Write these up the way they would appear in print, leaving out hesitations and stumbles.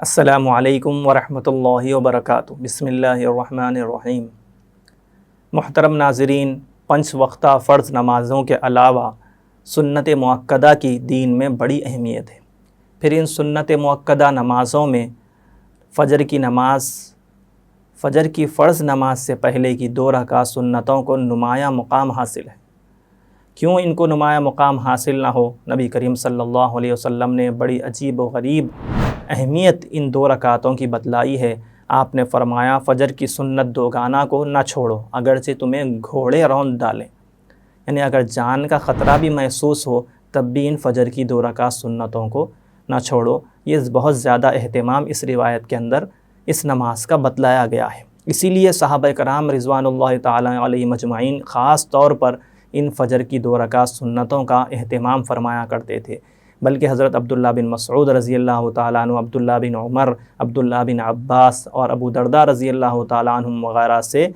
السلام علیکم ورحمۃ اللہ وبرکاتہ۔ بسم اللہ الرحمن الرحیم۔ محترم ناظرین، 5 وقتہ فرض نمازوں کے علاوہ سنت مؤکدہ کی دین میں بڑی اہمیت ہے۔ پھر ان سنت مؤکدہ نمازوں میں فجر کی نماز، فجر کی فرض نماز سے پہلے کی 2 رکعت سنتوں کو نمایاں مقام حاصل ہے۔ کیوں ان کو نمایاں مقام حاصل نہ ہو؟ نبی کریم صلی اللہ علیہ وسلم نے بڑی عجیب و غریب اہمیت ان 2 رکعتوں کی بتلائی ہے۔ آپ نے فرمایا، فجر کی سنت 2 گانا کو نہ چھوڑو اگرچہ تمہیں گھوڑے روند ڈالیں، یعنی اگر جان کا خطرہ بھی محسوس ہو تب بھی ان فجر کی 2 رکعت سنتوں کو نہ چھوڑو۔ یہ بہت زیادہ اہتمام اس روایت کے اندر اس نماز کا بتلایا گیا ہے۔ اسی لیے صحابہ کرام رضوان اللہ تعالی علیہم اجمعین خاص طور پر ان فجر کی 2 رکعت سنتوں کا اہتمام فرمایا کرتے تھے۔ بلکہ حضرت عبداللہ بن مسعود رضی اللہ تعالیٰ عنہ، عبداللہ بن عمر، عبداللہ بن عباس اور ابو درداء رضی اللہ تعالیٰ عنہم وغیرہ سے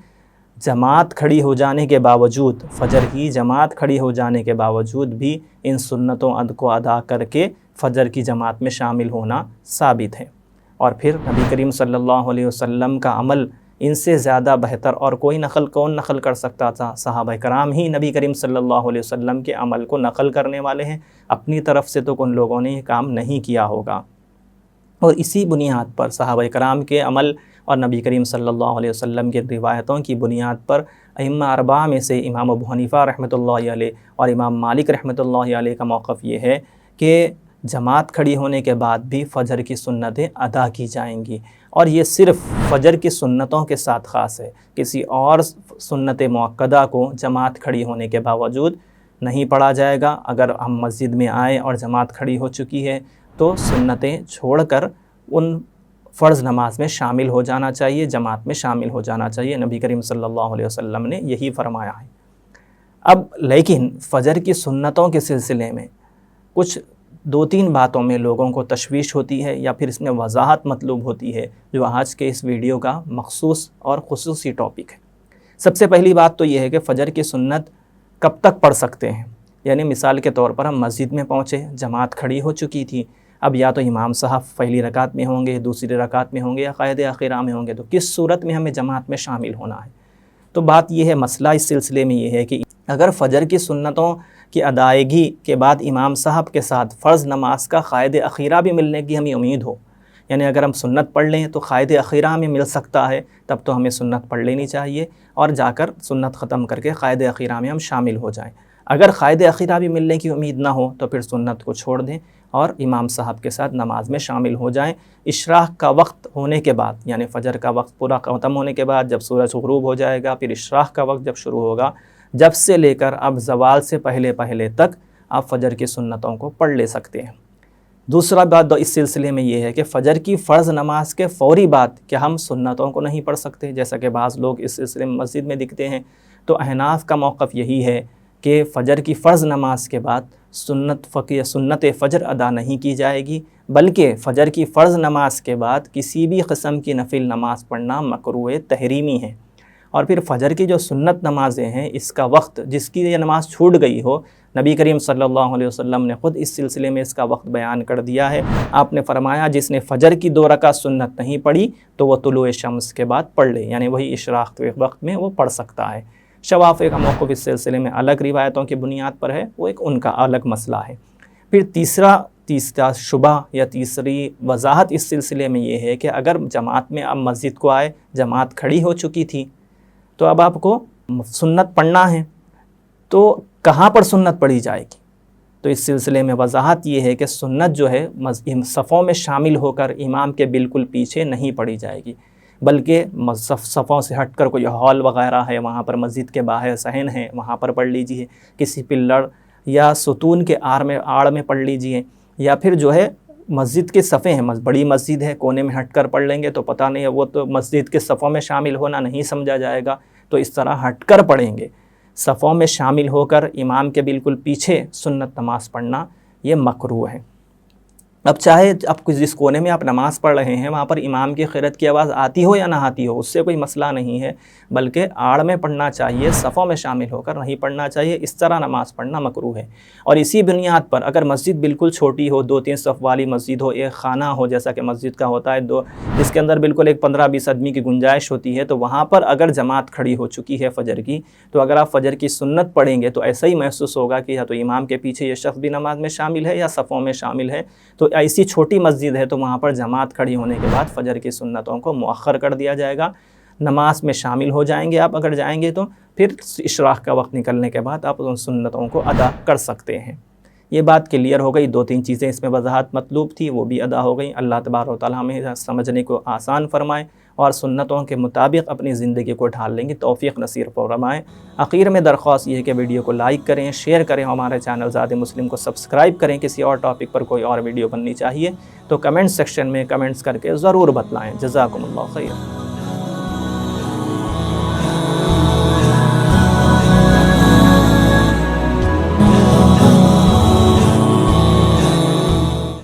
جماعت کھڑی ہو جانے کے باوجود، فجر کی جماعت کھڑی ہو جانے کے باوجود بھی ان سنتوں کو ادا کر کے فجر کی جماعت میں شامل ہونا ثابت ہے۔ اور پھر نبی کریم صلی اللہ علیہ وسلم کا عمل ان سے زیادہ بہتر اور کون نقل کر سکتا تھا؟ صحابہ کرام ہی نبی کریم صلی اللہ علیہ وسلم کے عمل کو نقل کرنے والے ہیں، اپنی طرف سے تو ان لوگوں نے یہ کام نہیں کیا ہوگا۔ اور اسی بنیاد پر صحابہ کرام کے عمل اور نبی کریم صلی اللہ علیہ وسلم کے روایتوں کی بنیاد پر ائمہ 4 میں سے امام ابو حنیفہ رحمۃ اللہ علیہ اور امام مالک رحمۃ اللہ علیہ کا موقف یہ ہے کہ جماعت کھڑی ہونے کے بعد بھی فجر کی سنتیں ادا کی جائیں گی، اور یہ صرف فجر کی سنتوں کے ساتھ خاص ہے۔ کسی اور سنت مؤکدہ کو جماعت کھڑی ہونے کے باوجود نہیں پڑھا جائے گا۔ اگر ہم مسجد میں آئیں اور جماعت کھڑی ہو چکی ہے تو سنتیں چھوڑ کر ان فرض نماز میں شامل ہو جانا چاہیے، جماعت میں شامل ہو جانا چاہیے۔ نبی کریم صلی اللہ علیہ وسلم نے یہی فرمایا ہے۔ اب لیکن فجر کی سنتوں کے سلسلے میں کچھ 2-3 باتوں میں لوگوں کو تشویش ہوتی ہے یا پھر اس میں وضاحت مطلوب ہوتی ہے، جو آج کے اس ویڈیو کا مخصوص اور خصوصی ٹاپک ہے۔ سب سے پہلی بات تو یہ ہے کہ فجر کی سنت کب تک پڑھ سکتے ہیں؟ یعنی مثال کے طور پر ہم مسجد میں پہنچے، جماعت کھڑی ہو چکی تھی، اب یا تو امام صاحب پہلی رکعت میں ہوں گے، دوسری رکعت میں ہوں گے یا قائد اخیرہ میں ہوں گے، تو کس صورت میں ہمیں جماعت میں شامل ہونا ہے؟ تو بات یہ ہے، مسئلہ اس سلسلے میں یہ ہے کہ اگر فجر کی سنتوں کی ادائیگی کے بعد امام صاحب کے ساتھ فرض نماز کا قائد اخیرہ بھی ملنے کی ہمیں امید ہو، یعنی اگر ہم سنت پڑھ لیں تو قائد اخیرہ ہمیں مل سکتا ہے، تب تو ہمیں سنت پڑھ لینی چاہیے اور جا کر سنت ختم کر کے قائد اخیرہ میں ہم شامل ہو جائیں۔ اگر قائد اخیرہ بھی ملنے کی امید نہ ہو تو پھر سنت کو چھوڑ دیں اور امام صاحب کے ساتھ نماز میں شامل ہو جائیں۔ اشراق کا وقت ہونے کے بعد، یعنی فجر کا وقت پورا ختم ہونے کے بعد جب سورج غروب ہو جائے گا، پھر اشراق کا وقت جب شروع ہوگا، جب سے لے کر اب زوال سے پہلے تک آپ فجر کی سنتوں کو پڑھ لے سکتے ہیں۔ دوسرا بات اس سلسلے میں یہ ہے کہ فجر کی فرض نماز کے فوری بعد کیا ہم سنتوں کو نہیں پڑھ سکتے؟ جیسا کہ بعض لوگ اس سلسلے میں مسجد میں دکھتے ہیں، تو احناف کا موقف یہی ہے کہ فجر کی فرض نماز کے بعد سنت فجر ادا نہیں کی جائے گی، بلکہ فجر کی فرض نماز کے بعد کسی بھی قسم کی نفل نماز پڑھنا مکروہ تحریمی ہے۔ اور پھر فجر کی جو سنت نمازیں ہیں، اس کا وقت، جس کی یہ نماز چھوٹ گئی ہو، نبی کریم صلی اللہ علیہ وسلم نے خود اس سلسلے میں اس کا وقت بیان کر دیا ہے۔ آپ نے فرمایا، جس نے فجر کی 2 رکعت سنت نہیں پڑھی تو وہ طلوع شمس کے بعد پڑھ لے، یعنی وہی اشراق کے وقت میں وہ پڑھ سکتا ہے۔ شوافع کا موقف اس سلسلے میں الگ روایتوں کی بنیاد پر ہے، وہ ایک ان کا الگ مسئلہ ہے۔ پھر تیسرا شبہ یا تیسری وضاحت اس سلسلے میں یہ ہے کہ اگر جماعت میں اب مسجد کو آئے، جماعت کھڑی ہو چکی تھی، تو اب آپ کو سنت پڑھنا ہے، تو کہاں پر سنت پڑھی جائے گی؟ تو اس سلسلے میں وضاحت یہ ہے کہ سنت جو ہے صفوں میں شامل ہو کر امام کے بالکل پیچھے نہیں پڑھی جائے گی، بلکہ صفوں سے ہٹ کر کوئی ہال وغیرہ ہے، وہاں پر مسجد کے باہر صحن ہے، وہاں پر پڑھ لیجئے، کسی پلڑ یا ستون کے آڑ میں پڑھ لیجئے، یا پھر جو ہے مسجد کے صفیں ہیں، بڑی مسجد ہے، کونے میں ہٹ کر پڑھ لیں گے تو پتہ نہیں ہے، وہ تو مسجد کے صفوں میں شامل ہونا نہیں سمجھا جائے گا، تو اس طرح ہٹ کر پڑھیں گے۔ صفوں میں شامل ہو کر امام کے بالکل پیچھے سنت نماز پڑھنا یہ مکروہ ہے۔ اب چاہے اب جس کونے میں آپ نماز پڑھ رہے ہیں وہاں پر امام کی قرأت کی آواز آتی ہو یا نہ آتی ہو، اس سے کوئی مسئلہ نہیں ہے، بلکہ آڑ میں پڑھنا چاہیے، صفوں میں شامل ہو کر نہیں پڑھنا چاہیے، اس طرح نماز پڑھنا مکروہ ہے۔ اور اسی بنیاد پر اگر مسجد بالکل چھوٹی ہو، 2-3 صف والی مسجد ہو، ایک خانہ ہو جیسا کہ مسجد کا ہوتا ہے، جس کے اندر بالکل ایک 15-20 آدمی کی گنجائش ہوتی ہے، تو وہاں پر اگر جماعت کھڑی ہو چکی ہے فجر کی، تو اگر آپ فجر کی سنت پڑھیں گے تو ایسا ہی محسوس ہوگا کہ یا تو امام کے پیچھے یہ شخص بھی نماز میں شامل ہے یا صفوں میں شامل ہے۔ تو ایسی چھوٹی مسجد ہے تو وہاں پر جماعت کھڑی ہونے کے بعد فجر کی سنتوں کو مؤخر کر دیا جائے گا، نماز میں شامل ہو جائیں گے آپ اگر جائیں گے تو، پھر اشراق کا وقت نکلنے کے بعد آپ ان سنتوں کو ادا کر سکتے ہیں۔ یہ بات کلیئر ہو گئی، 2-3 چیزیں اس میں وضاحت مطلوب تھی وہ بھی ادا ہو گئیں۔ اللہ تبارک و تعالیٰ ہمیں سمجھنے کو آسان فرمائے اور سنتوں کے مطابق اپنی زندگی کو ڈھال لیں گے توفیق نصیب فرمائے۔ آخر میں درخواست یہ ہے کہ ویڈیو کو لائک کریں، شیئر کریں، ہمارے چینل زاد مسلم کو سبسکرائب کریں۔ کسی اور ٹاپک پر کوئی اور ویڈیو بننی چاہیے تو کمنٹ سیکشن میں کمنٹس کر کے ضرور بتلائیں۔ جزاکم اللہ خیر۔